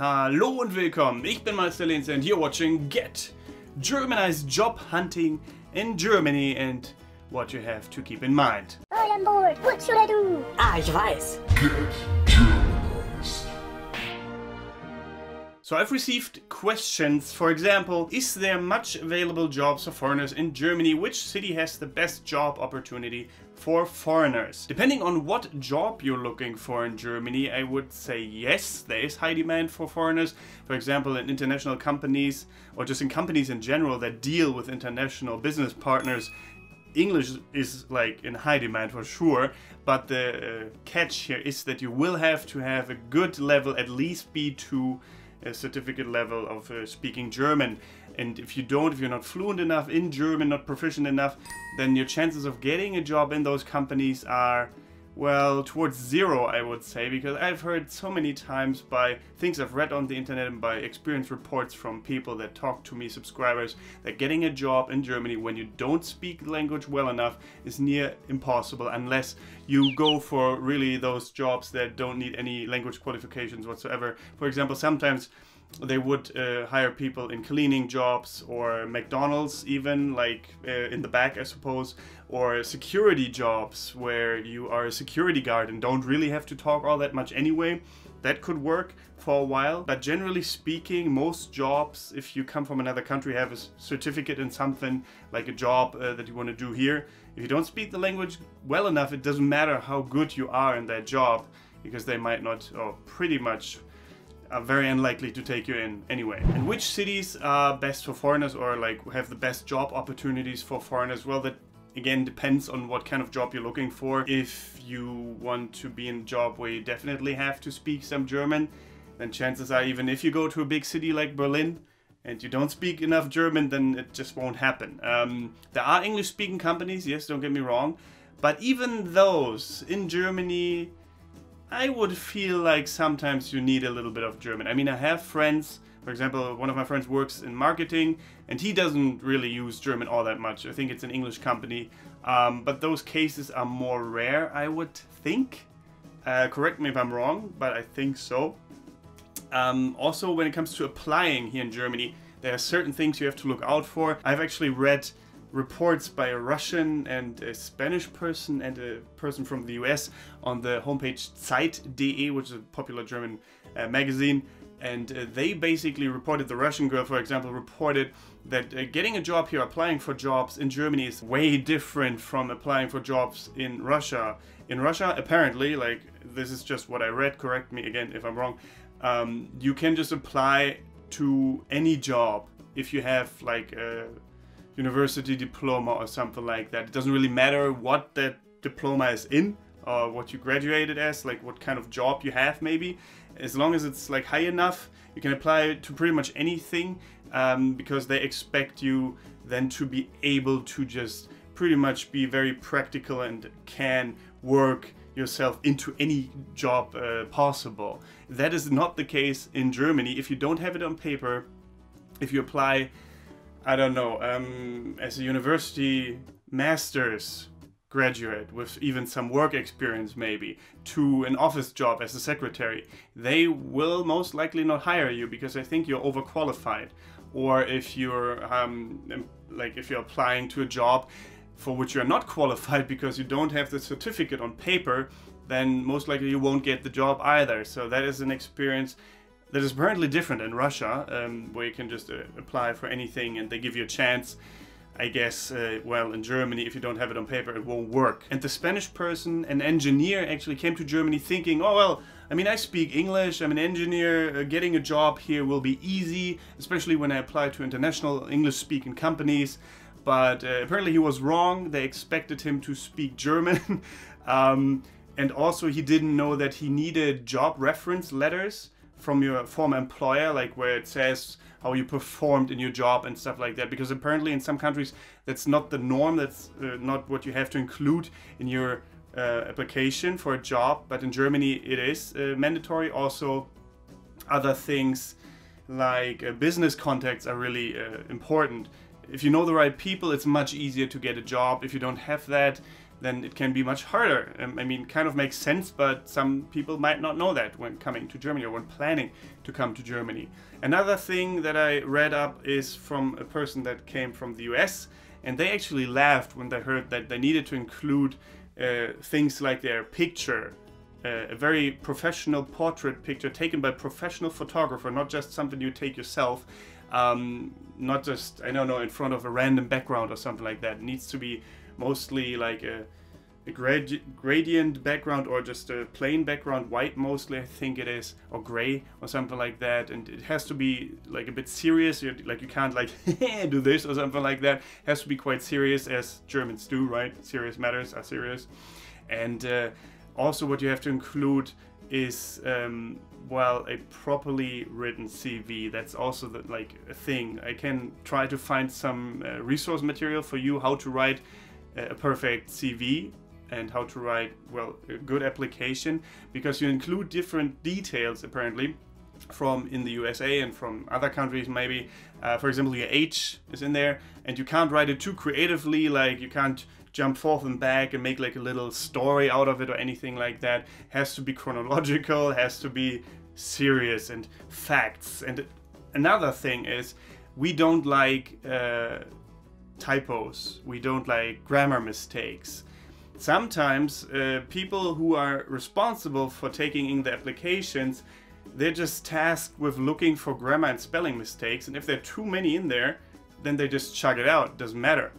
Hallo und willkommen, ich bin Meister Lenz and you're watching Get Germanized Job Hunting in Germany and what you have to keep in mind. I am bored, what should I do? Ich weiß. Get Germanized. So I've received questions, for example, is there much available jobs for foreigners in Germany? Which city has the best job opportunity for foreigners? Depending on what job you're looking for in Germany, I would say yes, there is high demand for foreigners. For example, in international companies, or just in companies in general that deal with international business partners, English is like in high demand for sure, but the catch here is that you will have to have a good level, at least B2, a certificate level of speaking German. And if you're not fluent enough in German, not proficient enough, then your chances of getting a job in those companies are, well, towards zero, I would say, because I've heard so many times by things I've read on the internet and by experience reports from people that talk to me, subscribers, that getting a job in Germany when you don't speak the language well enough is near impossible unless you go for really those jobs that don't need any language qualifications whatsoever. For example, sometimes they would hire people in cleaning jobs or McDonald's even, like in the back I suppose, or security jobs where you are a security guard and don't really have to talk all that much anyway. That could work for a while, but generally speaking, most jobs, if you come from another country, have a certificate in something, like a job that you want to do here. If you don't speak the language well enough, it doesn't matter how good you are in that job, because they might not, or pretty much are very unlikely to take you in anyway. And which cities are best for foreigners, or like have the best job opportunities for foreigners? Well, that again depends on what kind of job you're looking for. If you want to be in a job where you definitely have to speak some German, then chances are, even if you go to a big city like Berlin and you don't speak enough German, then it just won't happen. There are English-speaking companies, yes, don't get me wrong, but even those in Germany, I would feel like sometimes you need a little bit of German. I mean, I have friends, for example, one of my friends works in marketing and he doesn't really use German all that much. I think it's an English company, but those cases are more rare, I would think. Correct me if I'm wrong, but I think so. Also, when it comes to applying here in Germany, there are certain things you have to look out for. I've actually read reports by a Russian and a Spanish person and a person from the US on the homepage Zeit.de, which is a popular German magazine, and they basically reported, the Russian girl for example reported that getting a job here, applying for jobs in Germany is way different from applying for jobs in Russia. In Russia, apparently, like, this is just what I read, correct me again if I'm wrong, you can just apply to any job if you have like a university diploma or something like that. It doesn't really matter what that diploma is in or what you graduated as, like what kind of job you have maybe. As long as it's like high enough, you can apply to pretty much anything, because they expect you then to be able to just pretty much be very practical and can work yourself into any job possible. That is not the case in Germany. If you don't have it on paper, if you apply, I don't know, as a university master's graduate with even some work experience maybe, to an office job as a secretary, they will most likely not hire you because I think you're overqualified. Or if you're if you're applying to a job for which you're not qualified because you don't have the certificate on paper, then most likely you won't get the job either. So that is an experience that is apparently different in Russia, where you can just apply for anything and they give you a chance. I guess, well, in Germany, if you don't have it on paper, it won't work. And the Spanish person, an engineer, actually came to Germany thinking, oh, well, I mean, I speak English, I'm an engineer, getting a job here will be easy, especially when I apply to international English-speaking companies. But apparently he was wrong. They expected him to speak German. And also he didn't know that he needed job reference letters from your former employer, like where it says how you performed in your job and stuff like that, because apparently in some countries that's not the norm, that's not what you have to include in your application for a job, but in Germany it is mandatory. Also, other things like business contacts are really important. If you know the right people, it's much easier to get a job. If you don't have that, then it can be much harder. I mean, kind of makes sense, but some people might not know that when coming to Germany or when planning to come to Germany. Another thing that I read up is from a person that came from the US, and they actually laughed when they heard that they needed to include things like their picture, a very professional portrait picture taken by a professional photographer, not just something you take yourself, not just, I don't know, in front of a random background or something like that. It needs to be mostly like a gradient background or just a plain background, white mostly I think it is, or gray or something like that, and it has to be like a bit serious. Like you can't like do this or something like that. It has to be quite serious, as Germans do, right? Serious matters are serious. And also what you have to include is well, a properly written CV. That's also like a thing. I can try to find some resource material for you, how to write a perfect CV and how to write, well, a good application, because you include different details apparently from in the USA and from other countries maybe. For example, your age is in there, and you can't write it too creatively, like you can't jump forth and back and make like a little story out of it or anything like that. It has to be chronological, it has to be serious and facts. And another thing is, we don't like typos, we don't like grammar mistakes. Sometimes people who are responsible for taking in the applications, they're just tasked with looking for grammar and spelling mistakes, and if there are too many in there, then they just chug it out, doesn't matter.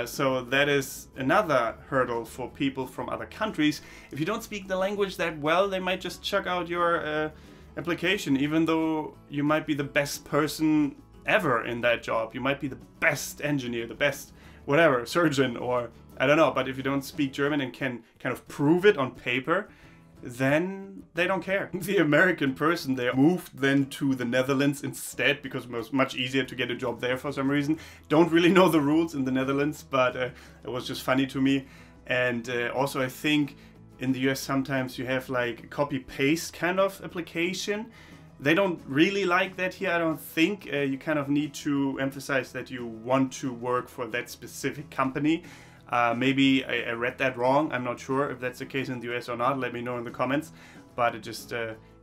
So that is another hurdle for people from other countries. If you don't speak the language that well, they might just chuck out your application, even though you might be the best person ever in that job. You might be the best engineer, the best whatever, surgeon, or I don't know. But if you don't speak German and can kind of prove it on paper, then they don't care. The American person there moved then to the Netherlands instead, because it was much easier to get a job there for some reason. Don't really know the rules in the Netherlands, but it was just funny to me. And also I think in the US sometimes you have like a copy-paste kind of application. They don't really like that here, I don't think. You kind of need to emphasize that you want to work for that specific company. Maybe I read that wrong. I'm not sure if that's the case in the US or not. Let me know in the comments. But it just,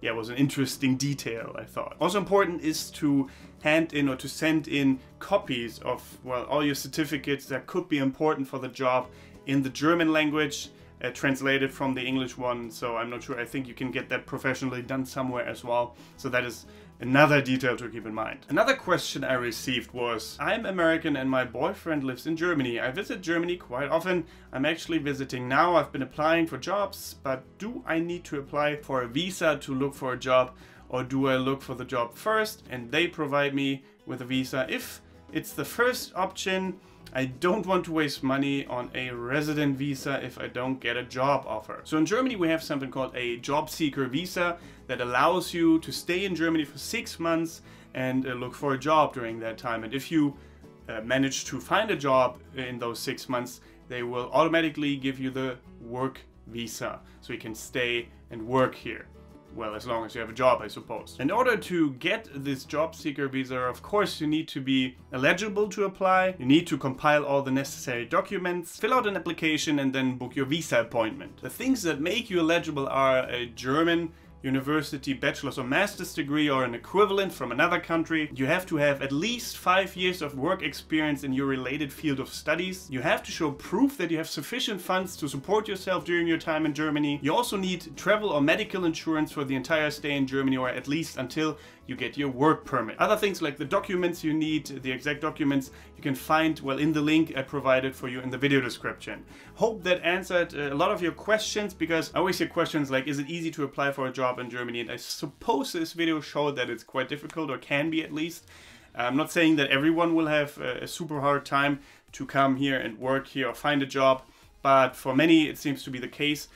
yeah, was an interesting detail, I thought. Also important is to hand in or to send in copies of, well, all your certificates that could be important for the job in the German language, translated from the English one. So I'm not sure. I think you can get that professionally done somewhere as well. So that is another detail to keep in mind. Another question I received was, I'm American and my boyfriend lives in Germany. I visit Germany quite often. I'm actually visiting now. I've been applying for jobs, but do I need to apply for a visa to look for a job, or do I look for the job first and they provide me with a visa? If it's the first option, I don't want to waste money on a resident visa if I don't get a job offer. So in Germany we have something called a job seeker visa that allows you to stay in Germany for 6 months and look for a job during that time. And if you manage to find a job in those 6 months, they will automatically give you the work visa, so you can stay and work here. Well, as long as you have a job, I suppose. In order to get this job seeker visa, of course, you need to be eligible to apply. You need to compile all the necessary documents, fill out an application, and then book your visa appointment. The things that make you eligible are a German university bachelor's or master's degree or an equivalent from another country. You have to have at least 5 years of work experience in your related field of studies. You have to show proof that you have sufficient funds to support yourself during your time in Germany. You also need travel or medical insurance for the entire stay in Germany, or at least until you get your work permit. Other things like the documents you need, the exact documents, you can find, well, in the link I provided for you in the video description. Hope that answered a lot of your questions, because I always hear questions like, is it easy to apply for a job in Germany? And I suppose this video showed that it's quite difficult, or can be at least. I'm not saying that everyone will have a super hard time to come here and work here or find a job, but for many it seems to be the case.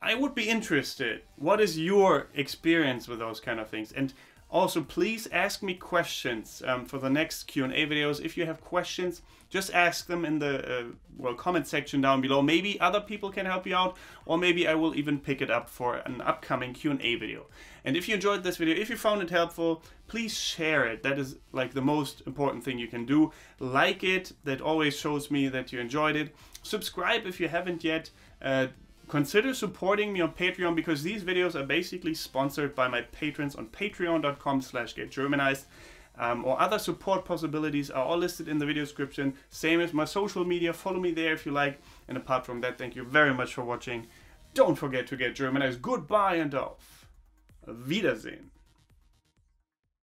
I would be interested, what is your experience with those kind of things? And Also, please ask me questions for the next Q&A videos. If you have questions, just ask them in the comment section down below. Maybe other people can help you out, or maybe I will even pick it up for an upcoming Q&A video. And if you enjoyed this video, if you found it helpful, please share it. That is like the most important thing you can do. Like it, that always shows me that you enjoyed it. Subscribe if you haven't yet. Consider supporting me on Patreon, because these videos are basically sponsored by my patrons on patreon.com/getgermanized. Or other support possibilities are all listed in the video description. Same as my social media. Follow me there if you like. And apart from that, thank you very much for watching. Don't forget to get Germanized. Goodbye and auf Wiedersehen.